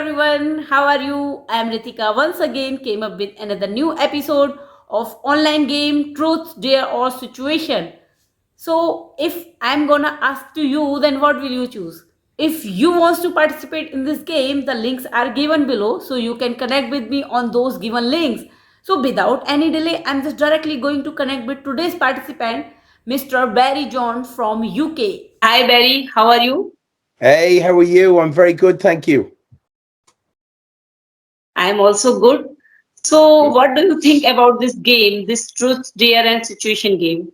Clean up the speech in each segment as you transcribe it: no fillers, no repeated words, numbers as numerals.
everyone, how are you? I am Ritika. Once again came up with another new episode of online game Truth, Dare or Situation. So if I'm gonna ask to you, then what will you choose? If you want to participate in this game, the links are given below, so you can connect with me on those given links. So without any delay, I'm just directly going to connect with today's participant, Mr. Barry John from UK. Hi Barry, how are you? Hey, how are you? I'm very good, thank you. I am also good. So, what do you think about this game, this truth, dare, and situation game?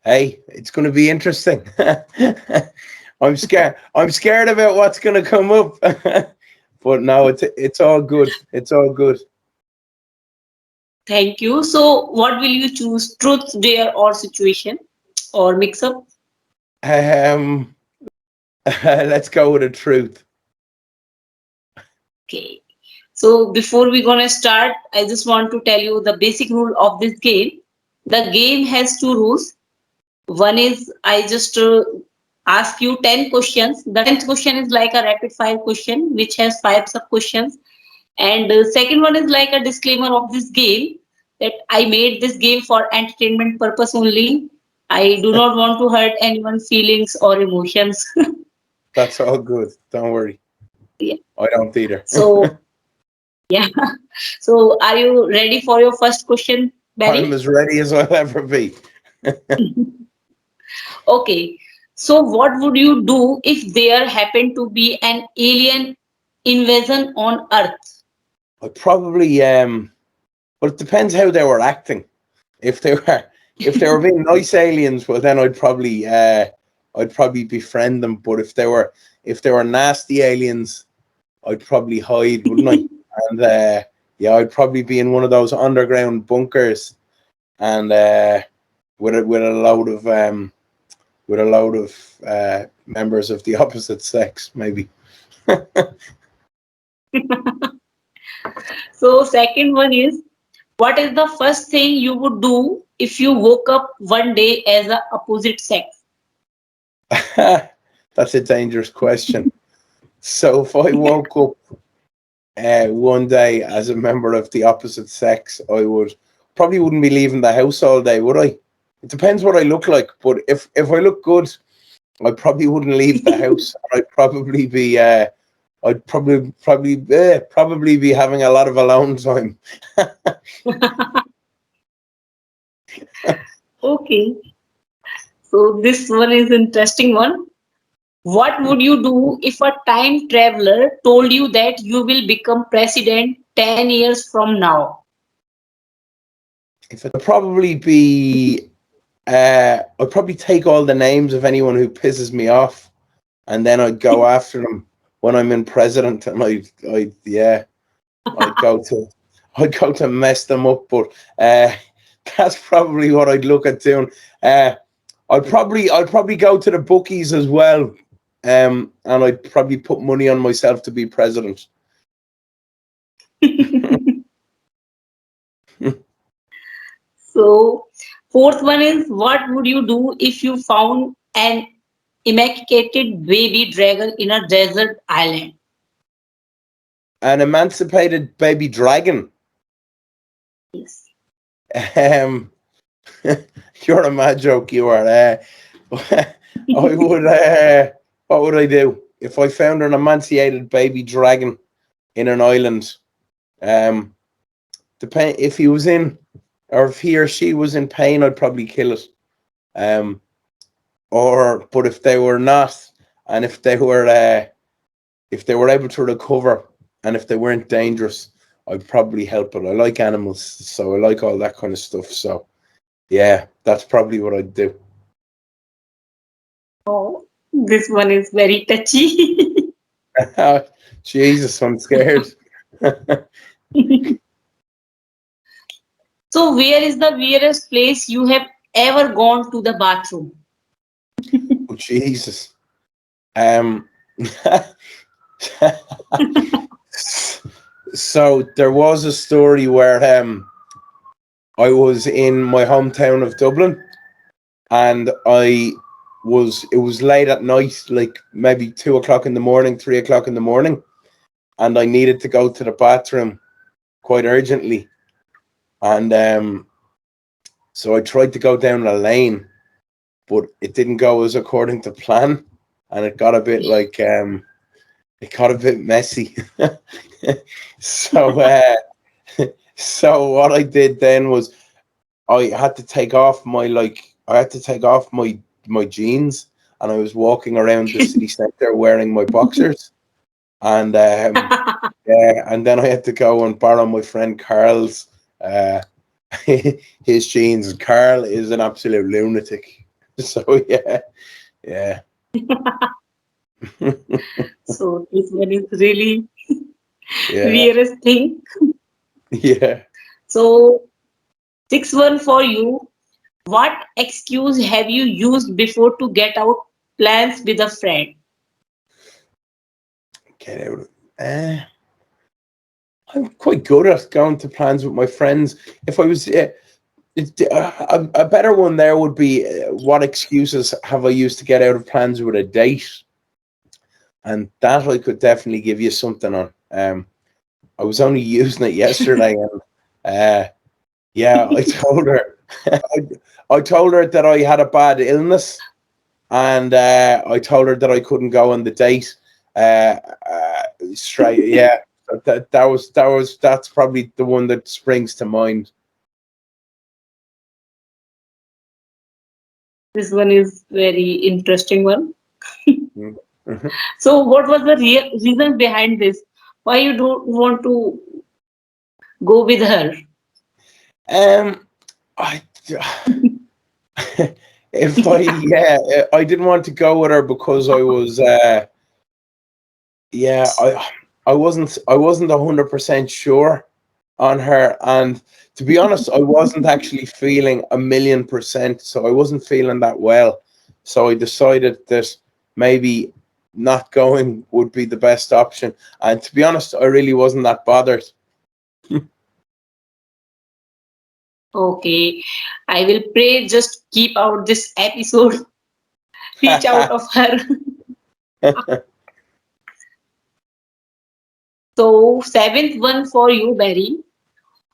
Hey, it's going to be interesting. I'm scared. I'm scared about what's going to come up, but no, it's all good. It's all good. Thank you. So, what will you choose, truth, dare, or situation, or mix up? Um, let's go with the truth. Okay. So, before we gonna start, I just want to tell you the basic rule of this game. The game has two rules. One is I just ask you 10 questions. The 10th question is like a rapid fire question, which has five sub questions. And second one is like a disclaimer of this game that I made this game for entertainment purpose only. I do not want to hurt anyone's feelings or emotions. That's all good. Don't worry. Yeah. I don't either. So yeah. So are you ready for your first question, I'm Barry? as ready as I'll ever be. Okay. So what would you do if there happened to be an alien invasion on Earth? I probably but it depends how they were acting. If they were if they were being nice aliens, well then I'd probably befriend them. But if they were nasty aliens, I'd probably hide, wouldn't I? And yeah, I'd probably be in one of those underground bunkers and with a load of members of the opposite sex, maybe. So second one is, what is the first thing you would do if you woke up one day as a opposite sex? That's a dangerous question. So if I woke up one day as a member of the opposite sex, I would probably wouldn't be leaving the house all day, would I? It depends what I look like, but if I look good, I probably wouldn't leave the house. I'd probably be having a lot of alone time. Okay, so this one is interesting one. What would you do if a time traveler told you that you will become president 10 years from now? If I'd probably be, I'd probably take all the names of anyone who pisses me off, and then I'd go after them when I'm in president, and yeah, I'd go to, I'd go to mess them up. But that's probably what I'd look at doing. I'd probably go to the bookies as well, and I'd probably put money on myself to be president. So, fourth one is, what would you do if you found an emaciated baby dragon in a desert island? An emancipated baby dragon. Yes. Um, you're a mad joke. You are. I would. What would I do if I found an emancipated baby dragon in an island? Um, depend if he was in, or if he or she was in pain, I'd probably kill it. Um, but if they were not, and if they were able to recover, and if they weren't dangerous, I'd probably help it. I like animals, so I like all that kind of stuff. So yeah, that's probably what I'd do. Oh, this one is very touchy. Jesus, I'm scared. So, where is the weirdest place you have ever gone to the bathroom? Oh, Jesus. Um, so there was a story where I was in my hometown of Dublin, and it was late at night, like maybe 2 o'clock in the morning, 3 o'clock in the morning, and I needed to go to the bathroom quite urgently. And so I tried to go down a lane, but it didn't go as according to plan, and it got a bit like it got a bit messy. so so what I did then was I had to take off my jeans, and I was walking around the city center wearing my boxers, and yeah, and then I had to go and borrow my friend Carl's uh his jeans. And Carl is an absolute lunatic. So yeah, yeah. So this one is really Yeah, weirdest thing. yeah. So 6-1 for you. What excuse have you used before to get out plans with a friend? Get out. Uh, I'm quite good at going to plans with my friends. If I was, a better one there would be, what excuses have I used to get out of plans with a date? And that I could definitely give you something on. I was only using it yesterday, and yeah, I told her, I told her that I had a bad illness, and I told her that I couldn't go on the date. Uh, uh, Straight, yeah. That's probably the one that springs to mind. This one is very interesting one. Mm. Mhm. So what was the real reason behind this? Why you don't want to go with her? Um, I if I yeah, I didn't want to go with her because I was yeah, I wasn't 100% sure on her, and to be honest, I wasn't actually feeling 1,000,000%, so I wasn't feeling that well. So I decided that maybe not going would be the best option. And to be honest, I really wasn't that bothered. Okay, I will pray just keep out this episode, reach out of her. So seventh one for you, Barry.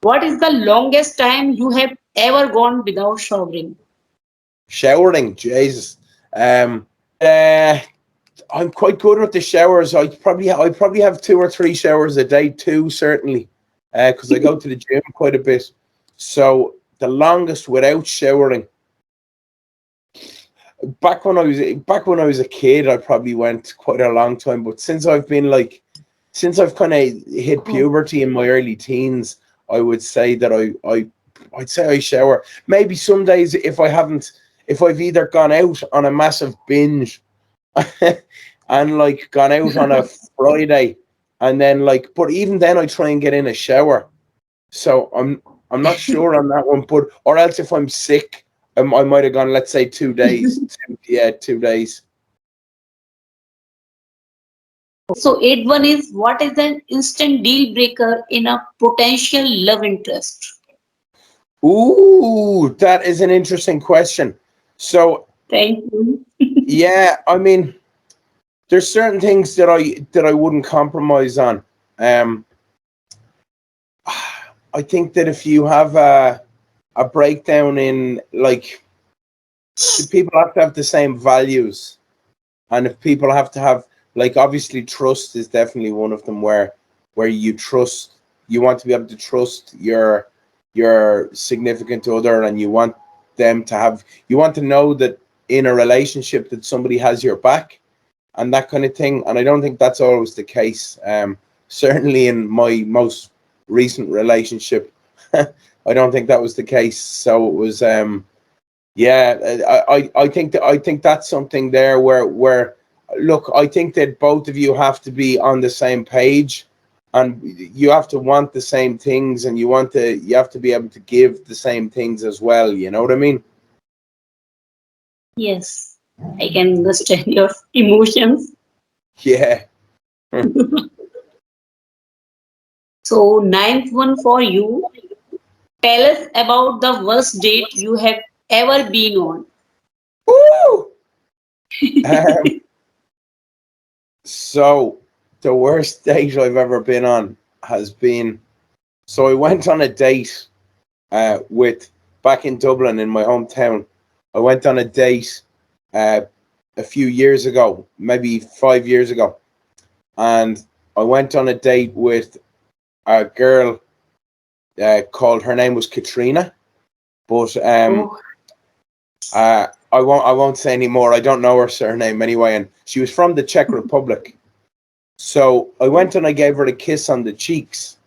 What is the longest time you have ever gone without showering? Showering, Jesus. I'm quite good with the showers. I probably have 2 or 3 showers a day too, certainly, because I go to the gym quite a bit. So the longest without showering, back when I was a kid, I probably went quite a long time. But since I've kind of hit Oh, puberty in my early teens, I would say that I'd say I shower. Maybe some days if I've either gone out on a massive binge and like gone out on a Friday, and then but even then I try and get in a shower. So I'm not sure on that one, but or else if I'm sick, I might have gone, let's say 2 days. Yeah, 2 days. so eighth one is what is an instant deal breaker in a potential love interest? Ooh, that is an interesting question. So Thank you. yeah, I mean, there's certain things that I wouldn't compromise on. Um, I think that if you have a breakdown in people have to have the same values, and if people have to have obviously trust is definitely one of them, where you want to be able to trust your significant other, and you want to know that in a relationship that somebody has your back and that kind of thing. And I don't think that's always the case. Certainly in my most recent relationship, I don't think that was the case. So it was, yeah. I think that's something there where look, I think that both of you have to be on the same page, and you have to want the same things, and you have to be able to give the same things as well. You know what I mean? Yes, I can understand your emotions. Yeah. So ninth one for you. Tell us about the worst date you have ever been on. Woo! Um, so. the worst date I've ever been on has been. So I went on a date with back in Dublin in my hometown. I went on a date uh, a few years ago, maybe 5 years ago, and I went on a date with a girl called. Her name was Katrina, but Oh, I won't say any more. I don't know her surname anyway, and she was from the Czech Republic. So I went and I gave her a kiss on the cheeks,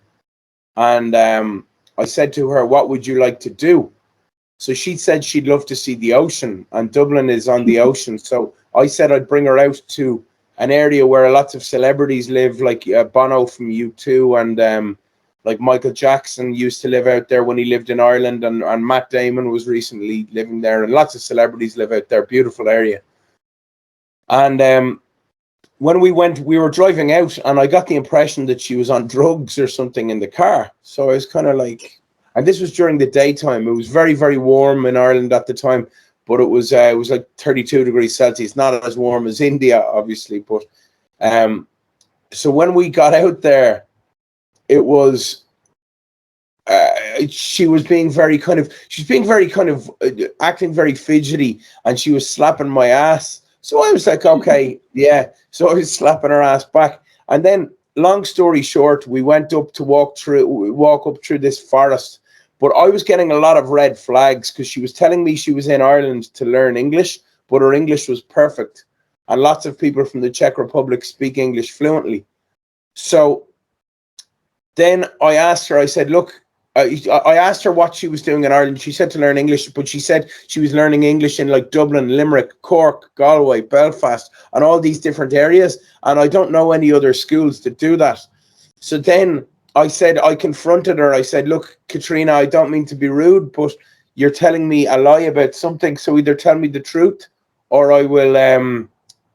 and I said to her, "What would you like to do?" So she said she'd love to see the ocean, and Dublin is on the ocean. So I said I'd bring her out to an area where lots of celebrities live, like Bono from U2, and like Michael Jackson used to live out there when he lived in Ireland, and Matt Damon was recently living there, and lots of celebrities live out there. Beautiful area. And when we went, we were driving out, and I got the impression that she was on drugs or something in the car. So I was kind of like, and this was during the daytime. It was very, very warm in Ireland at the time, but it was like 32 degrees Celsius, not as warm as India, obviously. But um, so when we got out there, it was she was being very kind of she's being very kind of acting very fidgety, and she was slapping my ass. So I was like, okay, yeah. So I was slapping her ass back, and then long story short, we went up to walk up through this forest. But I was getting a lot of red flags because she was telling me she was in Ireland to learn English, but her English was perfect, and lots of people from the Czech Republic speak English fluently. So then I asked her, I said, look, I asked her what she was doing in Ireland. She said to learn English, but she said she was learning English in like Dublin, Limerick, Cork, Galway, Belfast, and all these different areas. And I don't know any other schools that do that. So then I confronted her. I said, look, Katrina, I don't mean to be rude, but you're telling me a lie about something. So either tell me the truth, or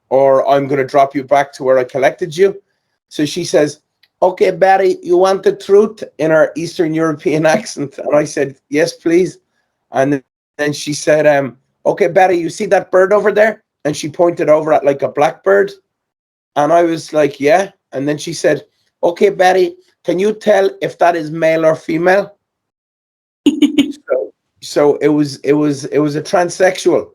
or I'm going to drop you back to where I collected you. So she says, okay, Barry, you want the truth, in her Eastern European accent? And I said, yes, please. And then she said, okay, Barry, you see that bird over there? And she pointed over at like a blackbird. And I was like, yeah. And then she said, okay, Barry, can you tell if that is male or female? So it was a transsexual.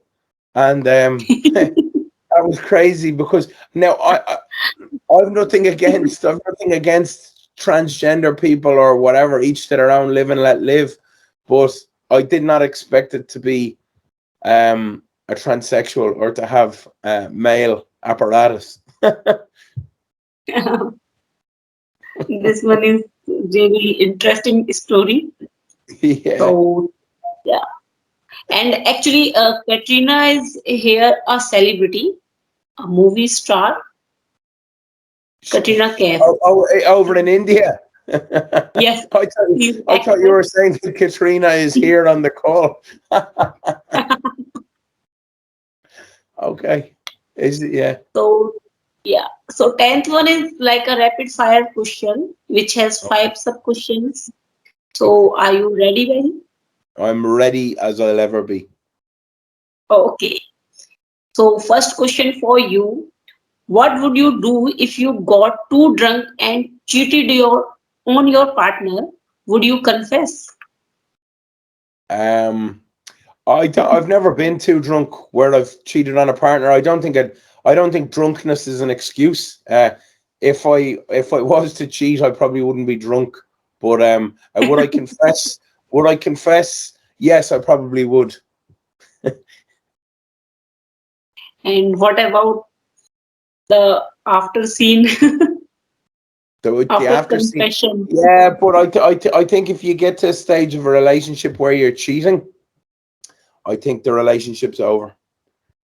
And that was crazy because now I've nothing against transgender people or whatever, each to their own, live and let live. But I did not expect it to be a transsexual or to have male apparatus. this one is really interesting story. Yeah. So yeah, and actually, Katrina is here a celebrity, a movie star, Katrina Kaif. Over in India. Yes, he's I thought you actor. were saying that Katrina is here on the call. Okay. Is it? Yeah. So yeah, so tenth one is like a rapid fire question, which has Okay. five sub questions. Okay. So are you ready, Ben? I'm ready as I'll ever be. Okay. So first question for you: what would you do if you got too drunk and cheated on your partner? Would you confess? Um, I've never been too drunk where I've cheated on a partner. I don't think drunkenness is an excuse. If I was to cheat, I probably wouldn't be drunk. But would I confess? Would I confess? Yes, I probably would. And what about the after scene, The after after scene. confession? Yeah, but I think if you get to a stage of a relationship where you're cheating, I think the relationship's over.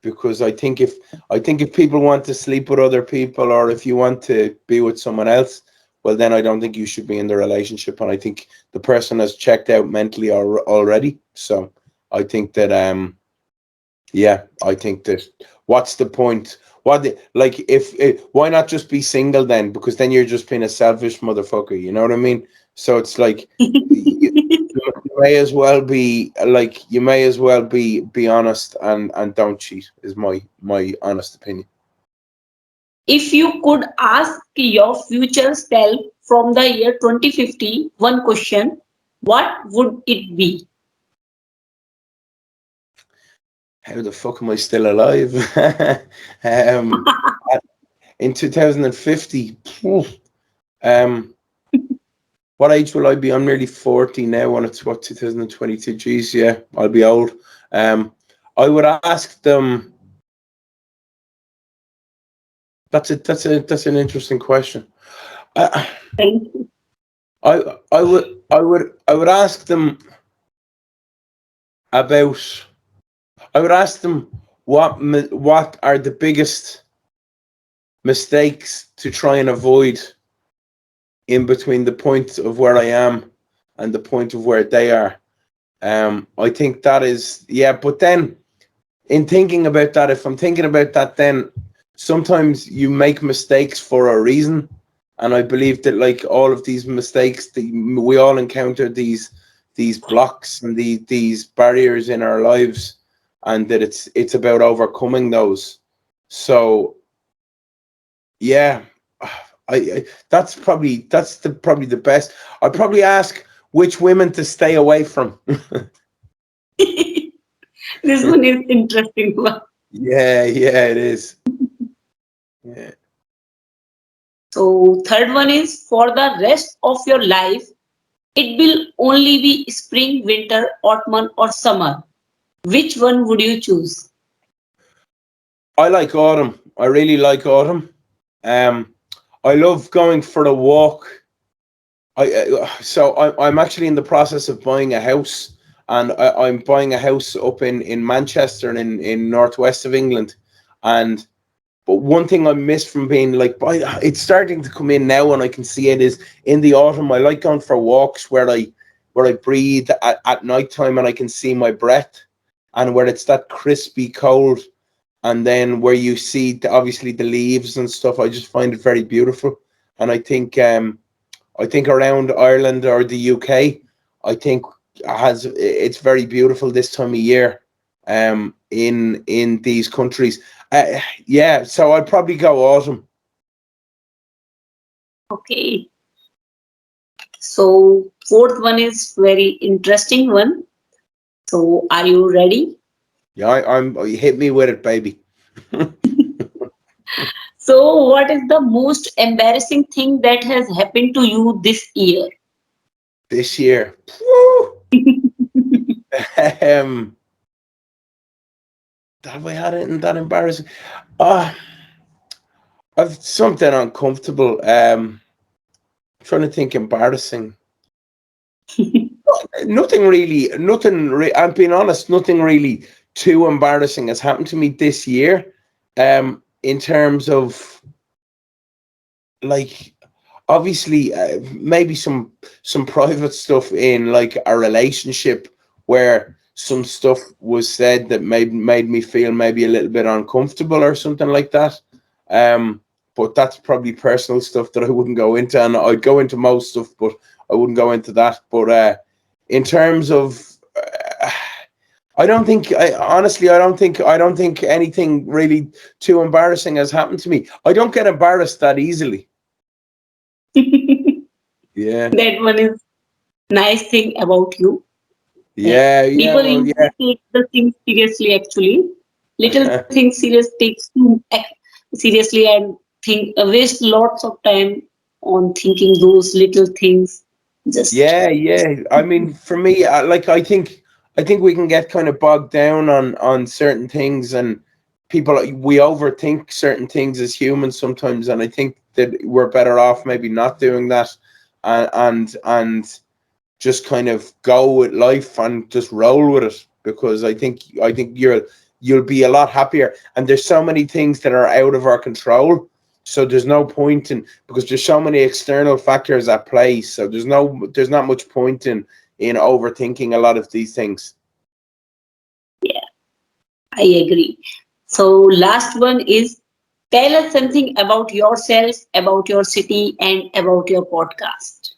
Because I think if people want to sleep with other people, or if you want to be with someone else, well, then I don't think you should be in the relationship, and I think the person has checked out mentally already. So I think that yeah, I think that what's the point? Like if why not just be single then? Because then you're just being a selfish motherfucker. You know what I mean? So it's like you may as well be be honest and don't cheat. Is my honest opinion. If you could ask your future self from the year 2050 one question, what would it be? How the fuck am I still alive? um, in 2050, um, what age will I be? I'm nearly 40 now. When it's what 2022. Geez, yeah, I'll be old. I would ask them. That's an interesting question. I Thank you. I would ask them about. I would ask them what are the biggest mistakes to try and avoid in between the point of where I am and the point of where they are. I think that is, yeah. But then, in thinking about that, if I'm thinking about that, then sometimes you make mistakes for a reason, and I believe that like all of these mistakes, we all encounter these blocks and these barriers in our lives, and that it's about overcoming those. So yeah, that's probably the best. I'd probably ask which women to stay away from. This one is interesting one. Yeah, yeah, it is. Yeah. So third one is for the rest of your life, it will only be spring, winter, autumn, or summer. Which one would you choose? I like autumn. I really like autumn. Um, I love going for a walk. I'm actually in the process of buying a house, and I'm buying a house up in Manchester and in northwest of England. And but one thing I miss from being like, it's starting to come in now, and I can see it is in the autumn. I like going for walks where I breathe at night time, and I can see my breath, and where it's that crispy cold, and then where you see obviously the leaves and stuff. I just find it very beautiful, and I think around Ireland or the UK, I think it's very beautiful this time of year. In these countries, yeah. So I'd probably go autumn. Okay. So fourth one is very interesting one. So are you ready? Yeah, hit me with it, baby. So what is the most embarrassing thing that has happened to you this year? This year, woo, um, have I had anything that embarrassing? Ah, I've something uncomfortable. Trying to think embarrassing. Nothing really. I'm being honest. Nothing really too embarrassing has happened to me this year. In terms of like, obviously, maybe some private stuff in like a relationship where some stuff was said that made me feel maybe a little bit uncomfortable or something like that. But that's probably personal stuff that I wouldn't go into, and I'd go into most stuff, but I wouldn't go into that. But in terms of I don't think I honestly I don't think anything really too embarrassing has happened to me. I don't get embarrassed that easily. Yeah. That one is nice thing about you. That Yeah, yeah, people well, usually take the things seriously actually. Little yeah. things serious takes too seriously and think waste lots of time on thinking those little things. Just Yeah, yeah. I mean, for me, I think we can get kind of bogged down on certain things, and we overthink certain things as humans sometimes, and I think that we're better off maybe not doing that, and just kind of go with life and just roll with it, because I think you'll be a lot happier, and there's so many things that are out of our control, so there's no point in, because there's so many external factors at play, so there's not much point in overthinking a lot of these things. yeah, I agree. So last one is tell us something about yourself, about your city, and about your podcast.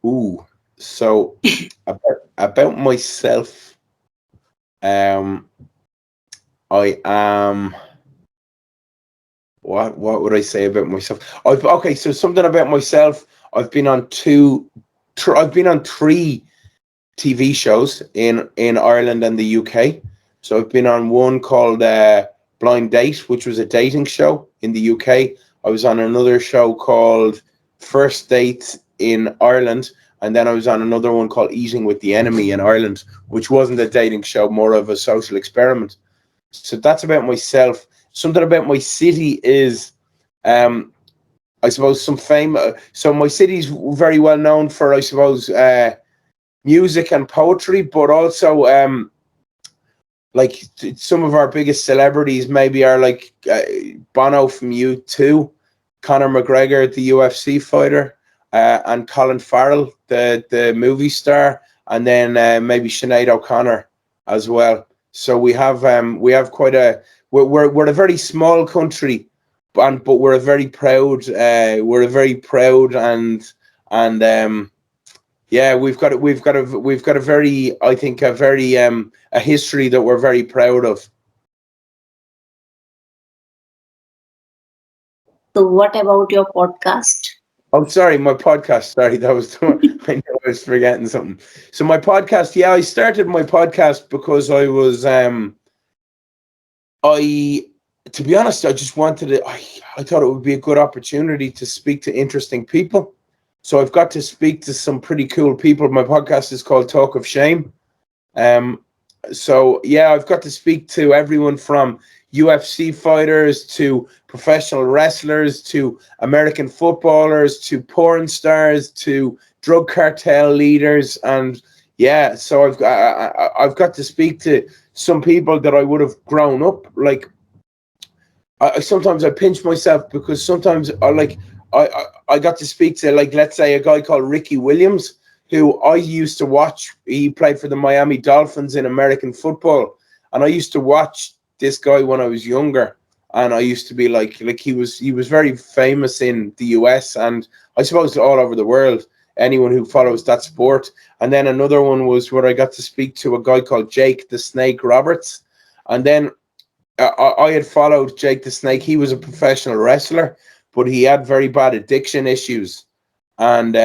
Ooh, so about myself, um I am What would I say about myself? Okay, so something about myself. I've been on I've been on three TV shows in Ireland and the UK. So I've been on one called Blind Date, which was a dating show in the UK. I was on another show called First Date in Ireland, and then I was on another one called Eating with the Enemy in Ireland, which wasn't a dating show, more of a social experiment. So that's about myself. Something about my city is, I suppose, some fame. So my city's very well known for, I suppose, music and poetry, but also like some of our biggest celebrities maybe are like Bono from U2, Conor McGregor, the UFC fighter, and Colin Farrell, the movie star, and then maybe Sinead O'Connor as well. So we have quite a we're a very small country, but we're a very proud and yeah, we've got a very, I think, a very a history that we're very proud of. So what about your podcast? Oh, sorry, my podcast. Sorry, that was I know I was forgetting something. So my podcast, yeah, I started my podcast because I to be honest, I just wanted it. I thought it would be a good opportunity to speak to interesting people. So I've got to speak to some pretty cool people. My podcast is called Talk of Shame. Um, so yeah, I've got to speak to everyone from UFC fighters to professional wrestlers to American footballers to porn stars to drug cartel leaders, and yeah, so I've got to speak to some people that I would have grown up like. I sometimes I pinch myself because sometimes I got to speak to, like, let's say a guy called Ricky Williams, who I used to watch. He played for the Miami Dolphins in American football, and I used to watch this guy when I was younger, and I used to be like he was very famous in the US and I suppose all over the world. Anyone who follows that sport. And then another one was where I got to speak to a guy called Jake the Snake Roberts, and then I had followed Jake the Snake. He was a professional wrestler, but he had very bad addiction issues. And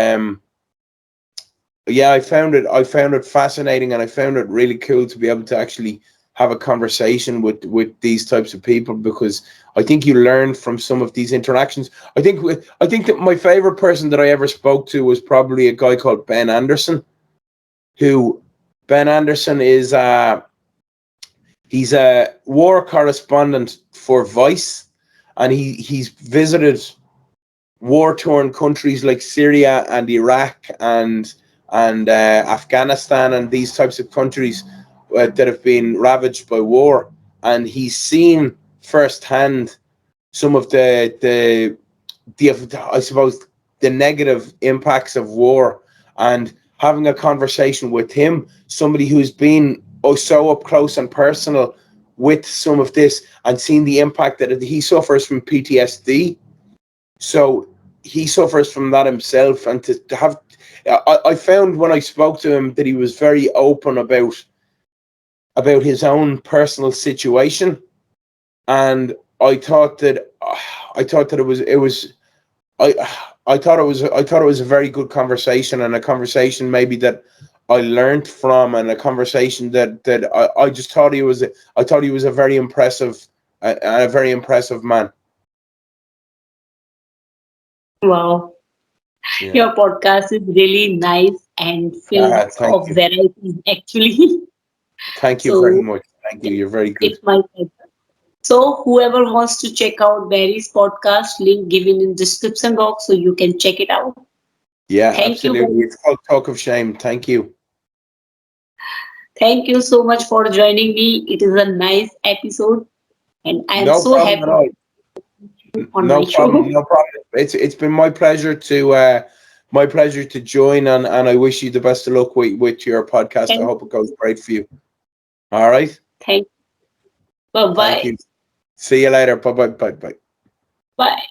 yeah, I found it fascinating, and I found it really cool to be able to actually have a conversation with these types of people, because I think you learn from some of these interactions. I think that my favorite person that I ever spoke to was probably a guy called Ben Anderson, who Ben Anderson is he's a war correspondent for Vice, and he's visited war-torn countries like Syria and Iraq and Afghanistan and these types of countries that have been ravaged by war, and he's seen firsthand some of the I suppose the negative impacts of war, and having a conversation with him, somebody who's been so up close and personal with some of this and seen the impact that he suffers from PTSD. So he suffers from that himself, and to have, I found when I spoke to him that he was very open about his own personal situation, and I thought that it was I I thought it was a very good conversation, and a conversation maybe that I learned from, and a conversation that I just thought I thought he was a very impressive a very impressive man. Wow, Yeah. your podcast is really nice and filled Thank of you. varieties actually. Thank you very So much. Thank you. You're very good. it's my pleasure. So whoever wants to check out Barry's podcast, link given in description box so you can check it out. Yeah, Thank you, absolutely. Barry. It's called Talk of Shame. Thank you. Thank you so much for joining me. It is a nice episode, and I am No so problem at happy all. on my No problem. show. No problem. It's been my pleasure to join, and I wish you the best of luck with your podcast. I Thank, hope it goes great for you. All right. thank. Bye Thank bye. you. See you later. Bye bye. Bye bye. Bye.